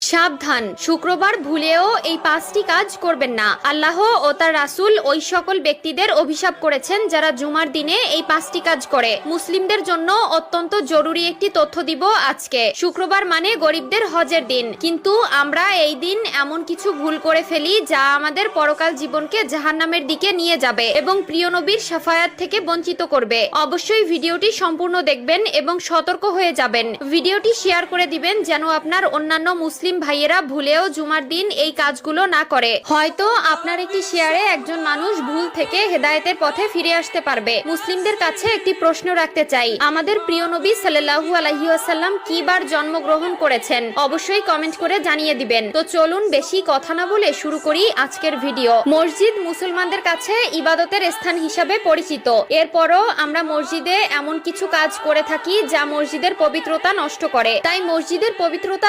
সাবধান, শুক্রবার ভুলেও এই 5টি কাজ করবেন না। আল্লাহ ও তার রাসূল ওই সকল ব্যক্তিদের অভিশাপ করেছেন যারা জুমার দিনে এই 5টি কাজ করে। মুসলিমদের জন্য অত্যন্ত জরুরি একটি তথ্য দিব আজকে। শুক্রবার মানে গরিবদের হজের দিন, কিন্তু আমরা এই দিন এমন কিছু ভুল করে ফেলি যা আমাদের পরকাল জীবনকে জাহান্নামের দিকে নিয়ে যাবে এবং প্রিয় নবীর শাফায়াত থেকে বঞ্চিত করবে। অবশ্যই ভিডিওটি সম্পূর্ণ দেখবেন এবং সতর্ক হয়ে যাবেন। ভিডিওটি শেয়ার করে দিবেন যেন আপনার অন্যান্য মুসলিম ভাইয়েরা ভুলেও জুমার দিন এই কাজগুলো না করে। হয়তো আপনার একটি শেয়ারে একজন মানুষ ভুল থেকে হেদায়েতের পথে ফিরে আসতে পারবে। মুসলিমদের কাছে একটি প্রশ্ন রাখতে চাই, আমাদের প্রিয় নবী সাল্লাল্লাহু আলাইহি ওয়াসাল্লাম কি বার জন্মগ্রহণ করেছেন? অবশ্যই কমেন্ট করে জানিয়ে দিবেন। তো চলুন বেশি কথা না বলে শুরু করি আজকের ভিডিও। মসজিদ মুসলমানদের কাছে ইবাদতের স্থান হিসাবে পরিচিত। এরপরও আমরা মসজিদে এমন কিছু কাজ করে থাকি যা মসজিদের পবিত্রতা নষ্ট করে। তাই মসজিদের পবিত্রতা